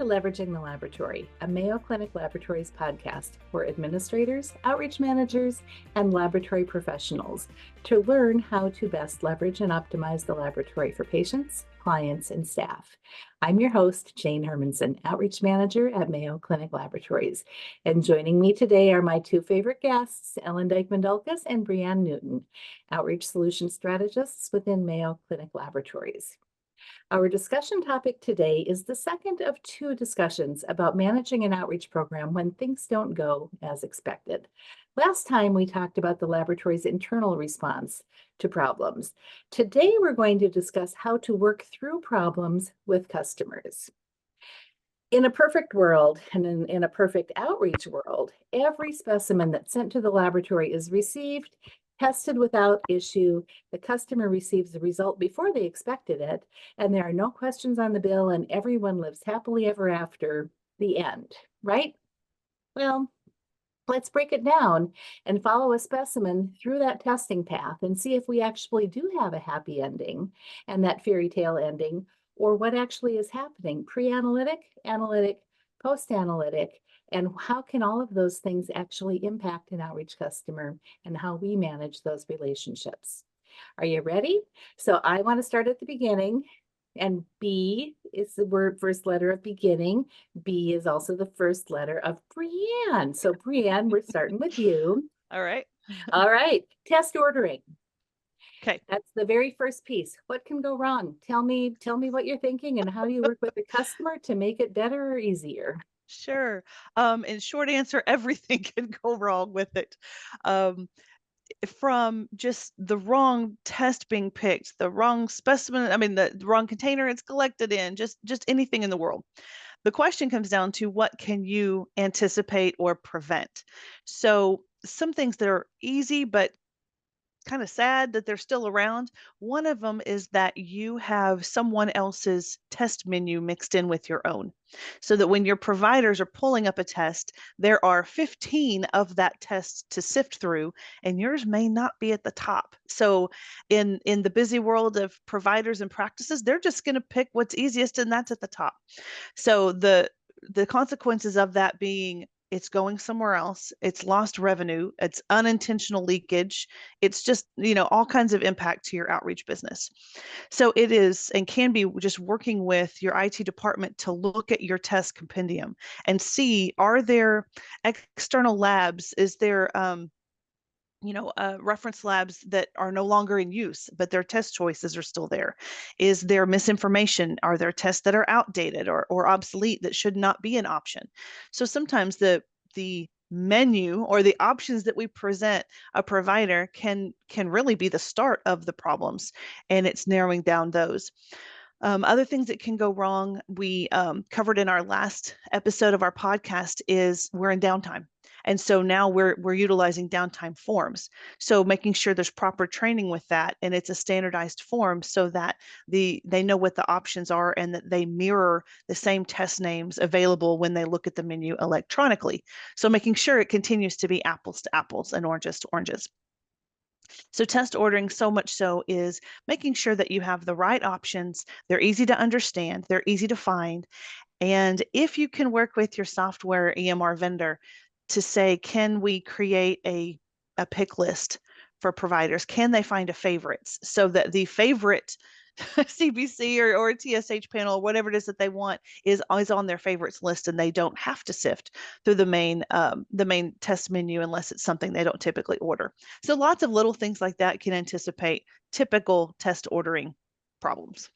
Leveraging the Laboratory, a Mayo Clinic Laboratories podcast for administrators, outreach managers, and laboratory professionals to learn how to best leverage and optimize the laboratory for patients, clients, and staff. I'm your host, Jane Hermansen, outreach manager at Mayo Clinic Laboratories. And joining me today are my two favorite guests, Dijkman Dulkes and Brianne Newton, outreach solution strategists within Mayo Clinic Laboratories. Our discussion topic today is the second of two discussions about managing an outreach program when things don't go as expected. Last time we talked about the laboratory's internal response to problems. Today we're going to discuss how to work through problems with customers. In a perfect world, and in a perfect outreach world, every specimen that's sent to the laboratory is received, tested without issue, the customer receives the result before they expected it, and there are no questions on the bill, and everyone lives happily ever after, the end, right? Well, let's break it down and follow a specimen through that testing path and see if we actually do have a happy ending and that fairy tale ending, or what actually is happening, pre-analytic, analytic, post-analytic, and how can all of those things actually impact an outreach customer and how we manage those relationships. Are you ready? So I want to start at the beginning, and B is the first letter of beginning. B is also the first letter of Brianne. So Brianne, we're starting with you. All right. All right. Test ordering. Okay. That's the very first piece. What can go wrong? Tell me what you're thinking and how you work with the customer to make it better or easier. Sure. In short answer, everything can go wrong with it. From just the wrong test being picked, the wrong specimen, the wrong container it's collected in, just anything in the world. The question comes down to what can you anticipate or prevent? So some things that are easy, but kind of sad that they're still around. One of them is that you have someone else's test menu mixed in with your own, so that when your providers are pulling up a test, there are 15 of that test to sift through, and yours may not be at the top. So in the busy world of providers and practices, they're just going to pick what's easiest, and that's at the top. So the consequences of that being it's going somewhere else, it's lost revenue, it's unintentional leakage, it's just, all kinds of impact to your outreach business. So it is and can be just working with your IT department to look at your test compendium and see, are there external labs? Is there reference labs that are no longer in use, but their test choices are still there? Is there misinformation? Are there tests that are outdated or obsolete that should not be an option? So sometimes the menu or the options that we present a provider can really be the start of the problems, and it's narrowing down those. Other things that can go wrong, we covered in our last episode of our podcast, is we're in downtime. And so now we're utilizing downtime forms. So making sure there's proper training with that, and it's a standardized form so that they know what the options are and that they mirror the same test names available when they look at the menu electronically. So making sure it continues to be apples to apples and oranges to oranges. So test ordering, so much so, is making sure that you have the right options. They're easy to understand, they're easy to find. And if you can work with your software EMR vendor to say, can we create a pick list for providers? Can they find a favorites so that the favorite CBC or TSH panel, or whatever it is that they want, is on their favorites list, and they don't have to sift through the main test menu unless it's something they don't typically order. So lots of little things like that can anticipate typical test ordering problems.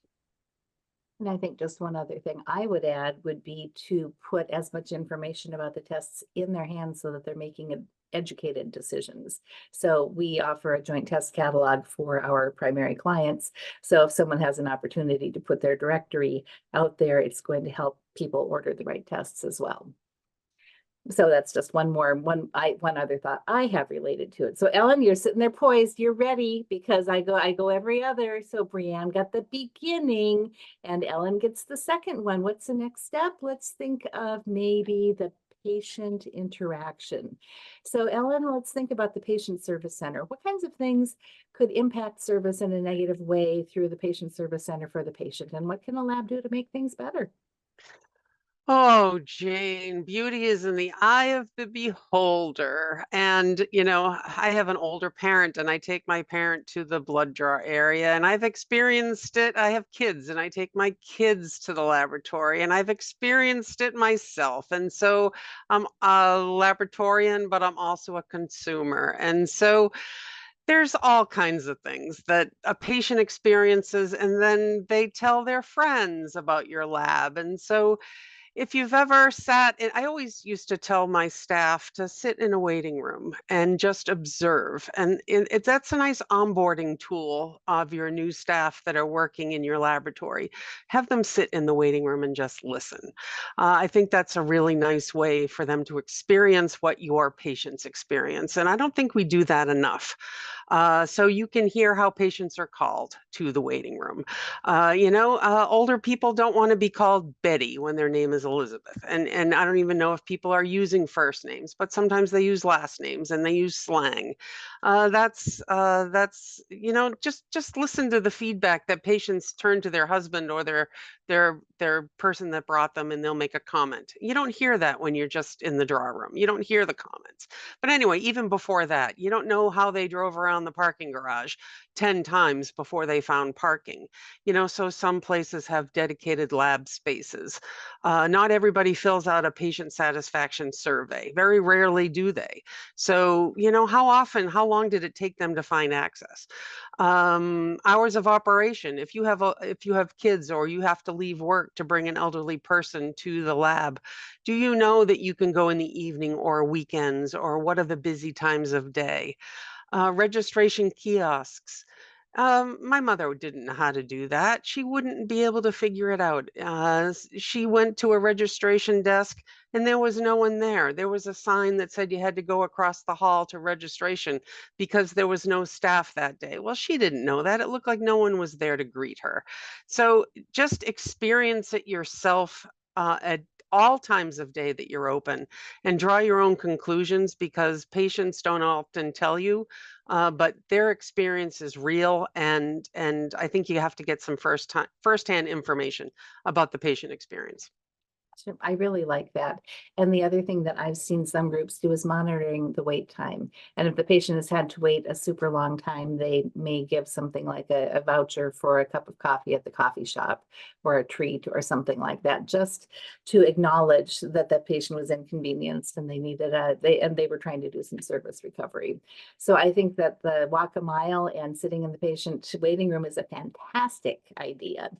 And I think just one other thing I would add would be to put as much information about the tests in their hands so that they're making educated decisions. So we offer a joint test catalog for our primary clients. So if someone has an opportunity to put their directory out there, it's going to help people order the right tests as well. So that's just one other thought I have related to it. So Ellen, you're sitting there poised, you're ready, because I go every other. So Brianne got the beginning and Ellen gets the second one. What's the next step? Let's think of maybe the patient interaction. So Ellen, let's think about the patient service center. What kinds of things could impact service in a negative way through the patient service center for the patient? And what can a lab do to make things better? Oh, Jane, beauty is in the eye of the beholder. And, I have an older parent and I take my parent to the blood draw area and I've experienced it. I have kids and I take my kids to the laboratory and I've experienced it myself. And so I'm a laboratorian, but I'm also a consumer. And so there's all kinds of things that a patient experiences and then they tell their friends about your lab. And so if you've ever sat in, I always used to tell my staff to sit in a waiting room and just observe. And that's a nice onboarding tool of your new staff that are working in your laboratory. Have them sit in the waiting room and just listen. I think that's a really nice way for them to experience what your patients experience. And I don't think we do that enough. So you can hear how patients are called to the waiting room. Older people don't want to be called Betty when their name is Elizabeth. And I don't even know if people are using first names, but sometimes they use last names and they use slang. Just listen to the feedback that patients turn to their husband or their person that brought them and they'll make a comment. You don't hear that when you're just in the draw room. You don't hear the comments. But anyway, even before that, you don't know how they drove around the parking garage 10 times before they found parking. So some places have dedicated lab spaces. Not everybody fills out a patient satisfaction survey. Very rarely do they. So, how long did it take them to find access? Hours of operation. If you have kids or you have to leave work to bring an elderly person to the lab, do you know that you can go in the evening or weekends, or what are the busy times of day? Registration kiosks. My mother didn't know how to do that. She wouldn't be able to figure it out. She went to a registration desk and there was no one there. There was a sign that said you had to go across the hall to registration because there was no staff that day. Well, she didn't know that. It looked like no one was there to greet her. So just experience it yourself at all times of day that you're open and draw your own conclusions, because patients don't often tell you, but their experience is real, and I think you have to get some firsthand information about the patient experience. I really like that. And the other thing that I've seen some groups do is monitoring the wait time. And if the patient has had to wait a super long time, they may give something like a voucher for a cup of coffee at the coffee shop or a treat or something like that, just to acknowledge that that patient was inconvenienced and they needed they were trying to do some service recovery. So I think that the walk a mile and sitting in the patient waiting room is a fantastic idea.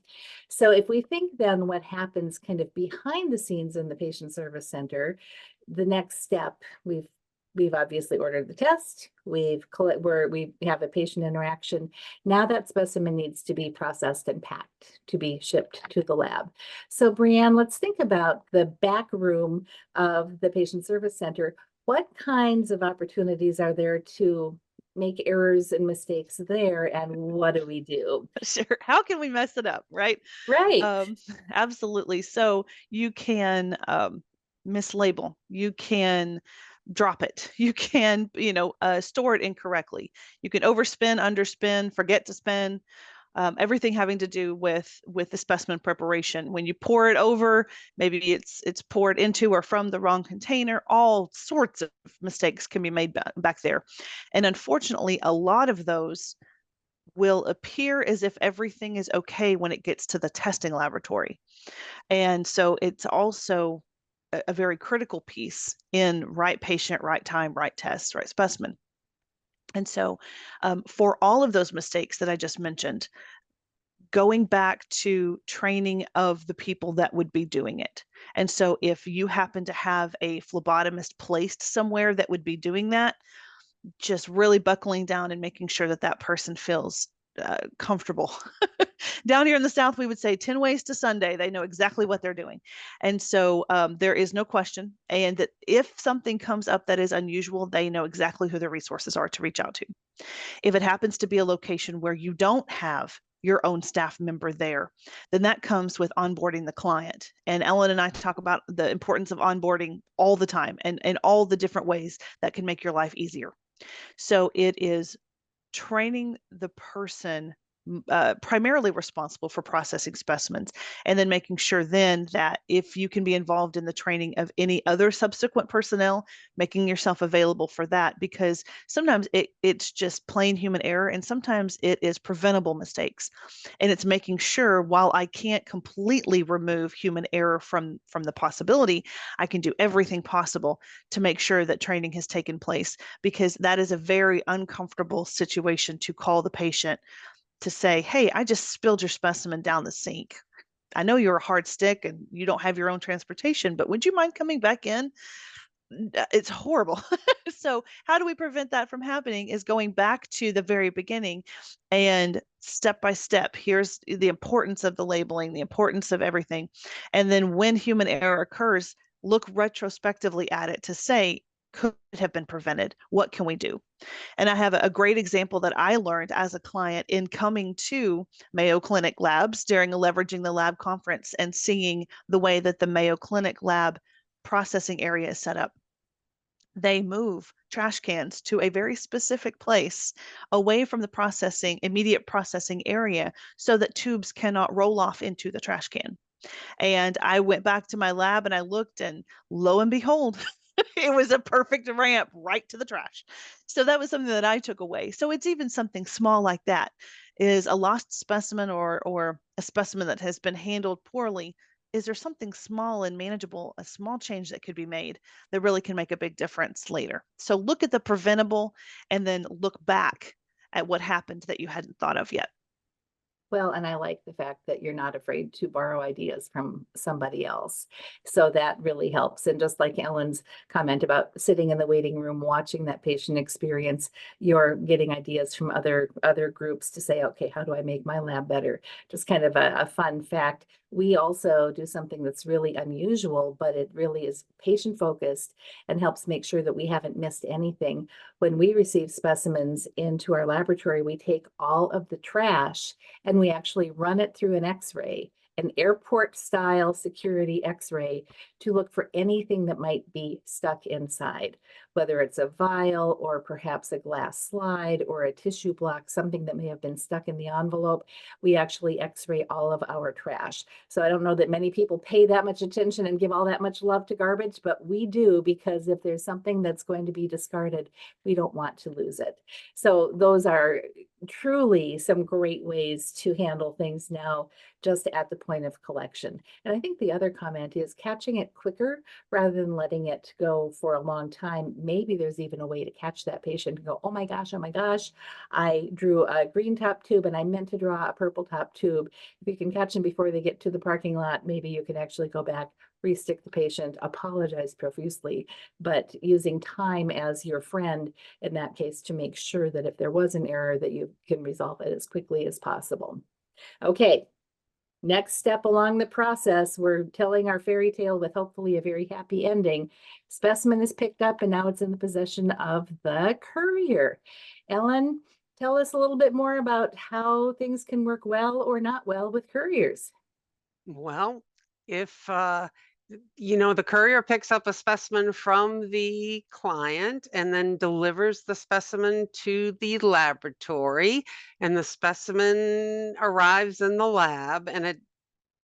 So if we think then what happens kind of behind the scenes in the patient service center, the next step, we've obviously ordered the test, we have a patient interaction. Now that specimen needs to be processed and packed to be shipped to the lab. So Brianne, let's think about the back room of the patient service center. What kinds of opportunities are there to make errors and mistakes there, and what do we do? Sure. How can we mess it up, right? Right. Absolutely. So you can mislabel. You can drop it. You can, store it incorrectly. You can overspin, underspin, forget to spin. Everything having to do with the specimen preparation. When you pour it over, maybe it's poured into or from the wrong container. All sorts of mistakes can be made back there, and unfortunately, a lot of those will appear as if everything is okay when it gets to the testing laboratory. And so it's also a very critical piece in right patient, right time, right test, right specimen. And so for all of those mistakes that I just mentioned, going back to training of the people that would be doing it. And so if you happen to have a phlebotomist placed somewhere that would be doing that, just really buckling down and making sure that that person feels comfortable. Down here in the South, we would say 10 ways to Sunday. They know exactly what they're doing. And so there is no question. And that if something comes up that is unusual, they know exactly who their resources are to reach out to. If it happens to be a location where you don't have your own staff member there, then that comes with onboarding the client. And Ellen and I talk about the importance of onboarding all the time and all the different ways that can make your life easier. So it is training the person primarily responsible for processing specimens, and then making sure then that if you can be involved in the training of any other subsequent personnel, making yourself available for that, because sometimes it's just plain human error, and sometimes it is preventable mistakes. And it's making sure, while I can't completely remove human error from the possibility, I can do everything possible to make sure that training has taken place, because that is a very uncomfortable situation to call the patient to say, hey, I just spilled your specimen down the sink. I know you're a hard stick and you don't have your own transportation, but would you mind coming back in? It's horrible. So how do we prevent that from happening is going back to the very beginning and step by step. Here's the importance of the labeling, the importance of everything. And then when human error occurs, look retrospectively at it to say, could it have been prevented? What can we do? And I have a great example that I learned as a client in coming to Mayo Clinic Labs during a Leveraging the Lab conference and seeing the way that the Mayo Clinic Lab processing area is set up. They move trash cans to a very specific place away from the immediate processing area so that tubes cannot roll off into the trash can. And I went back to my lab and I looked, and lo and behold, it was a perfect ramp right to the trash. So that was something that I took away. So it's even something small like that. Is a lost specimen or a specimen that has been handled poorly, is there something small and manageable, a small change that could be made that really can make a big difference later? So look at the preventable and then look back at what happened that you hadn't thought of yet. Well, and I like the fact that you're not afraid to borrow ideas from somebody else. So that really helps. And just like Ellen's comment about sitting in the waiting room, watching that patient experience, you're getting ideas from other groups to say, okay, how do I make my lab better? Just kind of a fun fact. We also do something that's really unusual, but it really is patient focused and helps make sure that we haven't missed anything. When we receive specimens into our laboratory, we take all of the trash and we actually run it through an X-ray, an airport style security X-ray, to look for anything that might be stuck inside, whether it's a vial or perhaps a glass slide or a tissue block, something that may have been stuck in the envelope. We actually X-ray all of our trash. So I don't know that many people pay that much attention and give all that much love to garbage, but we do, because if there's something that's going to be discarded, we don't want to lose it. So those are truly some great ways to handle things now, just at the point of collection. And I think the other comment is catching it quicker rather than letting it go for a long time. Maybe there's even a way to catch that patient and go, oh my gosh, I drew a green top tube and I meant to draw a purple top tube. If you can catch them before they get to the parking lot, maybe you can actually go back, restick the patient, apologize profusely, but using time as your friend in that case to make sure that if there was an error, that you can resolve it as quickly as possible. Okay, next step along the process, we're telling our fairy tale with hopefully a very happy ending. Specimen is picked up and now it's in the possession of the courier. Ellen, tell us a little bit more about how things can work well or not well with couriers. Well, if the courier picks up a specimen from the client and then delivers the specimen to the laboratory, and the specimen arrives in the lab and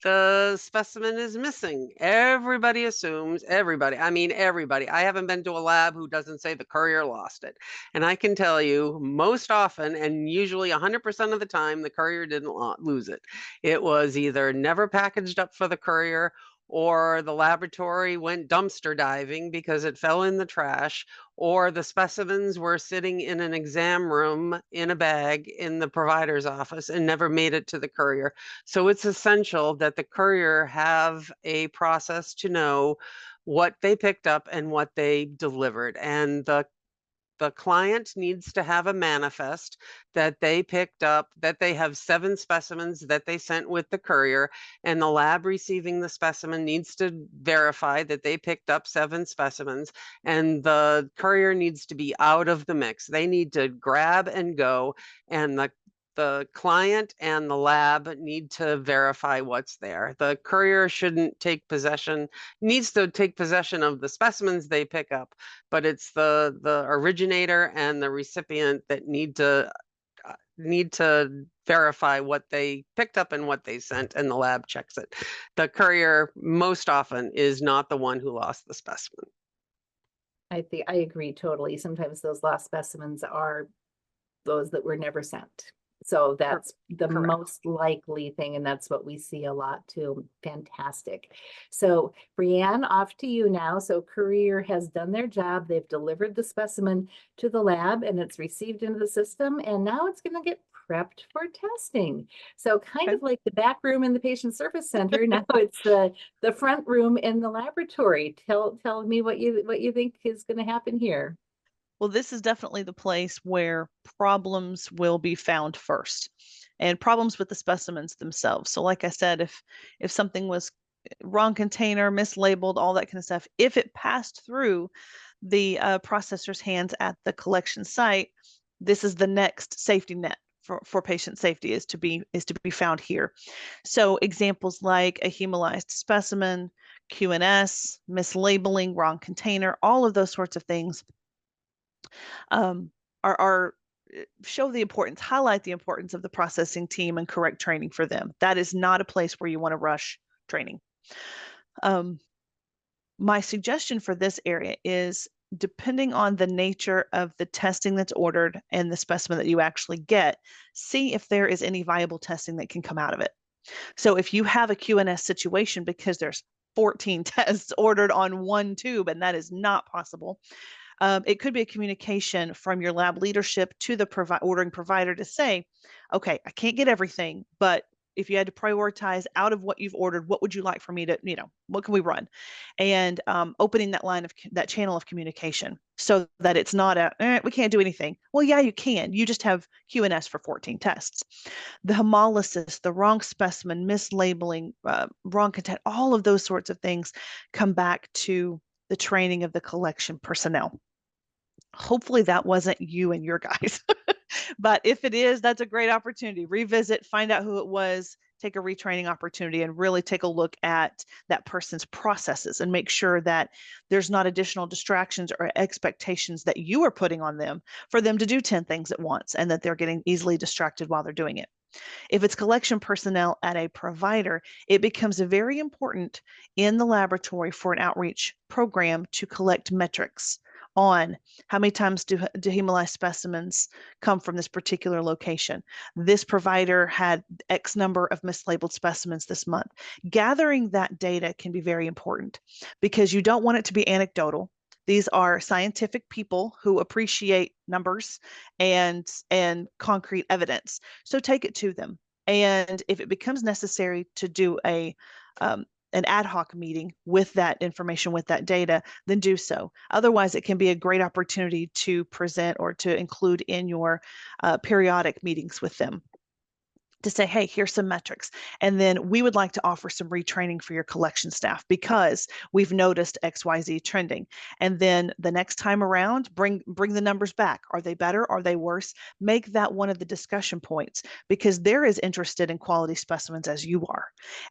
the specimen is missing. Everybody assumes, everybody, I haven't been to a lab who doesn't say the courier lost it. And I can tell you most often, and usually 100% of the time, the courier didn't lose it. It was either never packaged up for the courier, or the laboratory went dumpster diving because it fell in the trash, or the specimens were sitting in an exam room in a bag in the provider's office and never made it to the courier. So it's essential that the courier have a process to know what they picked up and what they delivered. And the client needs to have a manifest that they picked up, that they have 7 specimens that they sent with the courier, and the lab receiving the specimen needs to verify that they picked up 7 specimens, and the courier needs to be out of the mix. They need to grab and go, and the client and the lab need to verify what's there. The courier shouldn't take possession, needs to take possession of the specimens they pick up, but it's the originator and the recipient that need to need to verify what they picked up and what they sent, and the lab checks it. The courier most often is not the one who lost the specimen. I agree totally. Sometimes those lost specimens are those that were never sent. So that's the Correct. most likely thing, and that's what we see a lot too. Fantastic. So Brianne, off to you now. So courier has done their job. They've delivered the specimen to the lab and it's received into the system, and now it's going to get prepped for testing. So kind of like the back room in the patient service center, now it's the front room in the laboratory. Tell me what you think is going to happen here. Well, this is definitely the place where problems will be found first, and problems with the specimens themselves. So like I said, if something was wrong container, mislabeled, all that kind of stuff, if it passed through the processor's hands at the collection site, this is the next safety net for patient safety is to be found here. So examples like a hemolyzed specimen, QNS, mislabeling, wrong container, all of those sorts of things are show the importance, highlight the importance of the processing team and correct training for them. That is not a place where you want to rush training. My suggestion for this area is, depending on the nature of the testing that's ordered and the specimen that you actually get, see if there is any viable testing that can come out of it. So if you have a QNS situation because there's 14 tests ordered on one tube, and that is not possible, it could be a communication from your lab leadership to the ordering provider to say, okay, I can't get everything, but if you had to prioritize out of what you've ordered, what would you like for me to, what can we run? And opening that channel of communication so that it's not we can't do anything. Well, yeah, you can. You just have QNS for 14 tests. The hemolysis, the wrong specimen, mislabeling, wrong content, all of those sorts of things come back to the training of the collection personnel. Hopefully that wasn't you and your guys. But if it is, that's a great opportunity. Revisit, find out who it was, take a retraining opportunity, and really take a look at that person's processes and make sure that there's not additional distractions or expectations that you are putting on them for them to do 10 things at once, and that they're getting easily distracted while they're doing it. If it's collection personnel at a provider, it becomes very important in the laboratory for an outreach program to collect metrics on how many times do hemolyzed specimens come from this particular location. This provider had X number of mislabeled specimens this month. Gathering that data can be very important because you don't want it to be anecdotal. These are scientific people who appreciate numbers and concrete evidence. So take it to them. And if it becomes necessary to do an ad hoc meeting with that information, with that data, then do so. Otherwise, it can be a great opportunity to present or to include in your periodic meetings with them, to say, hey, here's some metrics. And then we would like to offer some retraining for your collection staff because we've noticed XYZ trending. And then the next time around, bring the numbers back. Are they better? Are they worse? Make that one of the discussion points because they're as interested in quality specimens as you are.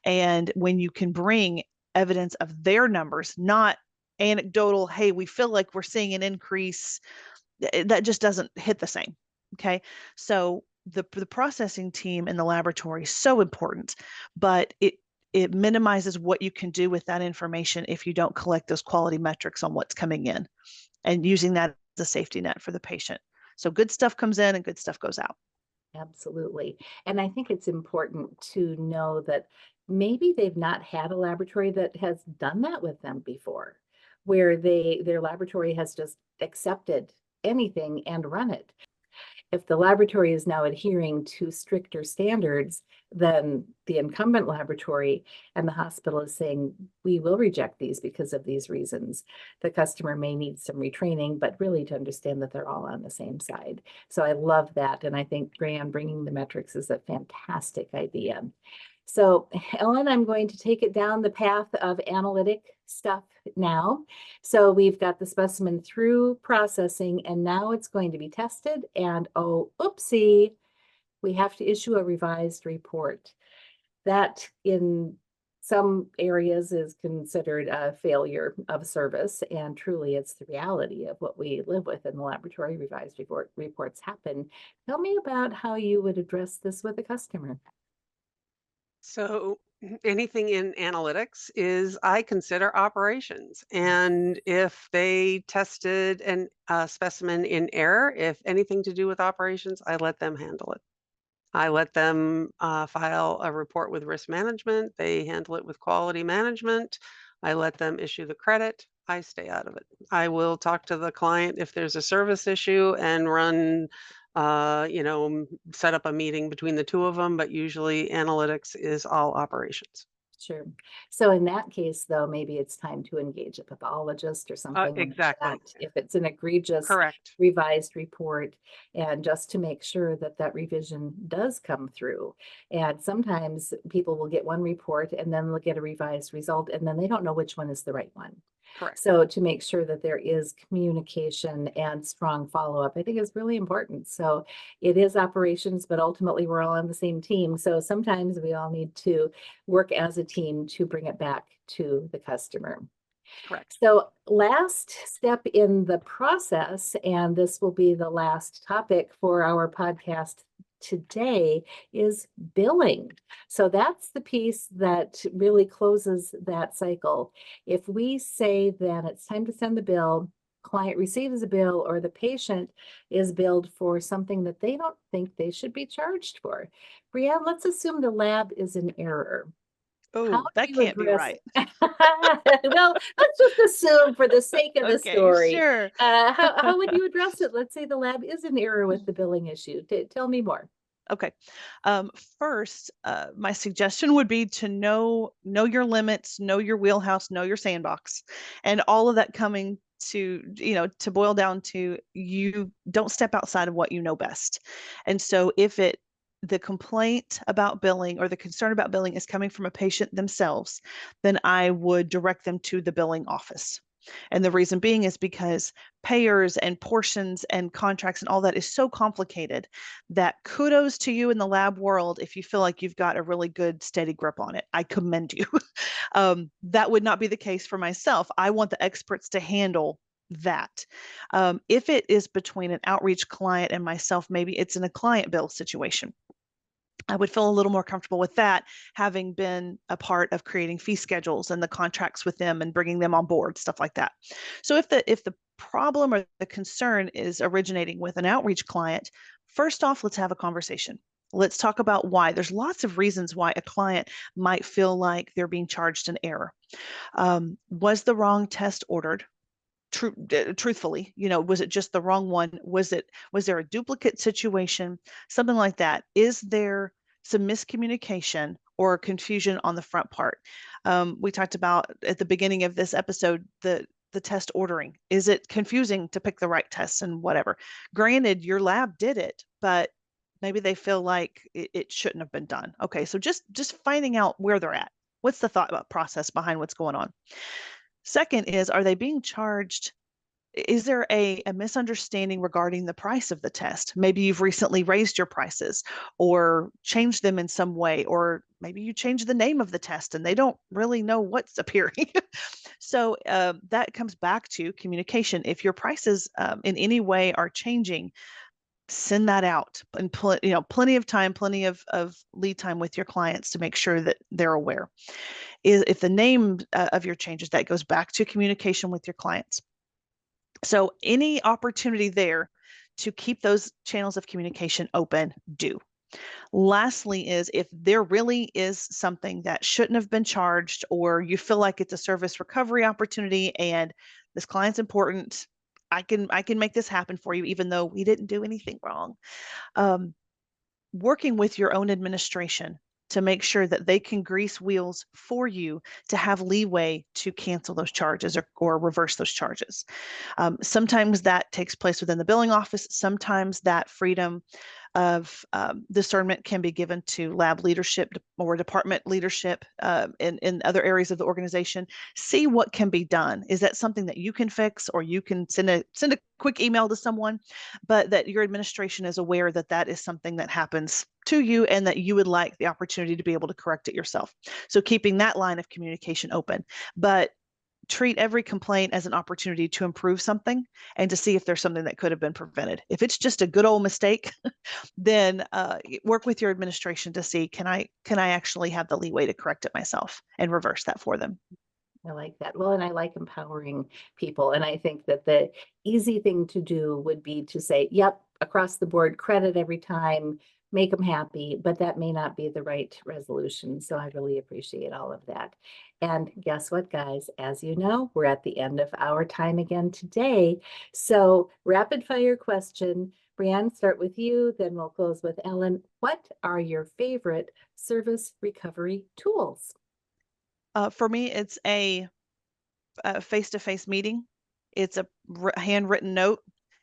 And when you can bring evidence of their numbers, not anecdotal, hey, we feel like we're seeing an increase, that just doesn't hit the same. Okay. So the processing team in the laboratory is so important, but it minimizes what you can do with that information if you don't collect those quality metrics on what's coming in and using that as a safety net for the patient. So good stuff comes in and good stuff goes out. Absolutely. And I think it's important to know that maybe they've not had a laboratory that has done that with them before, where their laboratory has just accepted anything and run it. If the laboratory is now adhering to stricter standards than the incumbent laboratory, and the hospital is saying, we will reject these because of these reasons, the customer may need some retraining, but really to understand that they're all on the same side. So I love that. And I think, Brianne, bringing the metrics is a fantastic idea. So Ellen, I'm going to take it down the path of analytic stuff now. So we've got the specimen through processing, and now it's going to be tested. And oh, oopsie, we have to issue a revised report. That in some areas is considered a failure of service, and truly it's the reality of what we live with in the laboratory. Revised reports happen. Tell me about how you would address this with a customer. So anything in analytics is I consider operations. And if they tested a specimen in error, if anything to do with operations, I let them handle it. I let them file a report with risk management. They handle it with quality management. I let them issue the credit. I stay out of it. I will talk to the client if there's a service issue and run, set up a meeting between the two of them, but usually analytics is all operations. Sure. So in that case, though, maybe it's time to engage a pathologist or something like Exactly. that. If it's an egregious Correct. revised report, and just to make sure that that revision does come through. And sometimes people will get one report and then they'll get a revised result, and then they don't know which one is the right one. Correct. So to make sure that there is communication and strong follow-up, I think is really important. So it is operations, but ultimately we're all on the same team. So sometimes we all need to work as a team to bring it back to the customer. Correct. So last step in the process, and this will be the last topic for our podcast today, is billing. So that's the piece that really closes that cycle. If we say then it's time to send the bill, client receives a bill, or the patient is billed for something that they don't think they should be charged for. Brianne, let's assume the lab is in error. Oh, that can't be right. Well, let's just assume for the sake of the Okay, story. sure. How would you address it? Let's say the lab is in error with the billing issue. Tell me more. Okay. First, my suggestion would be to know your limits, know your wheelhouse, know your sandbox, and all of that coming to, to boil down to, you don't step outside of what you know best. And so if the complaint about billing or the concern about billing is coming from a patient themselves, then I would direct them to the billing office. And the reason being is because payers and portions and contracts and all that is so complicated that kudos to you in the lab world if you feel like you've got a really good steady grip on it. I commend you. That would not be the case for myself. I want the experts to handle that. If it is between an outreach client and myself, maybe it's in a client bill situation. I would feel a little more comfortable with that, having been a part of creating fee schedules and the contracts with them and bringing them on board, stuff like that. So if the problem or the concern is originating with an outreach client, first off, let's have a conversation. Let's talk about why. There's lots of reasons why a client might feel like they're being charged an error. Was the wrong test ordered? Truthfully, was it just the wrong one? Was there a duplicate situation? Something like that. Is there some miscommunication or confusion on the front part? We talked about at the beginning of this episode, the test ordering. Is it confusing to pick the right test and whatever? Granted, your lab did it, but maybe they feel like it shouldn't have been done. Okay, so just finding out where they're at. What's the thought about process behind what's going on? Second is, are they being charged? Is there a misunderstanding regarding the price of the test? Maybe you've recently raised your prices or changed them in some way, or maybe you changed the name of the test and they don't really know what's appearing. So that comes back to communication. If your prices in any way are changing, send that out, and plenty of time, plenty of lead time with your clients to make sure that they're aware. If the name of your changes, that goes back to communication with your clients. So any opportunity there to keep those channels of communication open, do. Lastly is, if there really is something that shouldn't have been charged, or you feel like it's a service recovery opportunity and this client's important, I can make this happen for you, even though we didn't do anything wrong. Working with your own administration to make sure that they can grease wheels for you to have leeway to cancel those charges or reverse those charges. Sometimes that takes place within the billing office. Sometimes that freedom of discernment can be given to lab leadership or department leadership in other areas of the organization. See what can be done. Is that something that you can fix, or you can send a quick email to someone, but that your administration is aware that that is something that happens to you and that you would like the opportunity to be able to correct it yourself. So keeping that line of communication open, but treat every complaint as an opportunity to improve something and to see if there's something that could have been prevented. If it's just a good old mistake, then work with your administration to see, can I actually have the leeway to correct it myself and reverse that for them. I like that. Well, and I like empowering people. And I think that the easy thing to do would be to say, yep, across the board, credit every time, make them happy, but that may not be the right resolution. So I really appreciate all of that. And guess what, guys? As you know, we're at the end of our time again today. So rapid fire question. Brianne, start with you, then we'll close with Ellen. What are your favorite service recovery tools? For me, it's a face-to-face meeting. It's a handwritten note.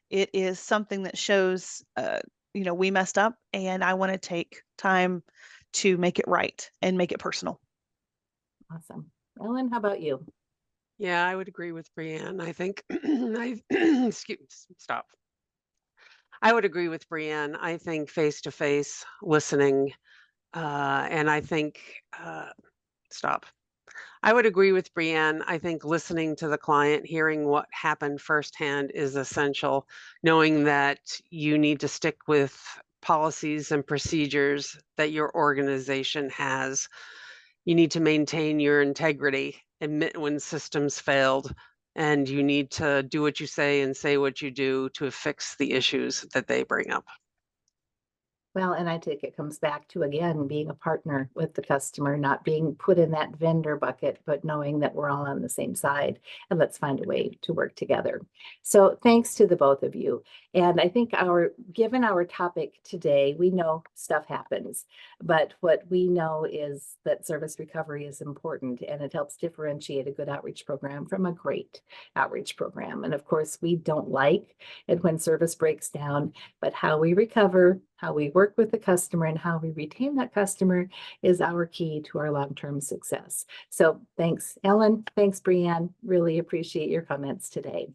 It is something that shows, we messed up and I want to take time to make it right and make it personal. Awesome. Ellen, how about you? Yeah, I would agree with Brianne. I think stop. I would agree with Brianne. I think face-to-face listening, and I think stop. I would agree with Brianne. I think listening to the client, hearing what happened firsthand is essential, knowing that you need to stick with policies and procedures that your organization has. You need to maintain your integrity, admit when systems failed, and you need to do what you say and say what you do to fix the issues that they bring up. Well, and I think it comes back to, again, being a partner with the customer, not being put in that vendor bucket, but knowing that we're all on the same side and let's find a way to work together. So thanks to the both of you. And I think given our topic today, we know stuff happens, but what we know is that service recovery is important and it helps differentiate a good outreach program from a great outreach program. And of course, we don't like it when service breaks down, but how we recover, how we work with the customer, and how we retain that customer is our key to our long-term success. So thanks, Ellen. Thanks, Brianne. Really appreciate your comments today.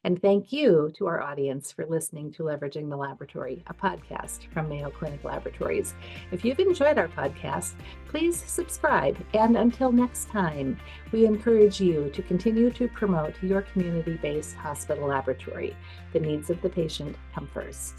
And thank you to our audience for listening to Leveraging the Laboratory, a podcast from Mayo Clinic Laboratories. If you've enjoyed our podcast, please subscribe. And until next time, we encourage you to continue to promote your community-based hospital laboratory. The needs of the patient come first.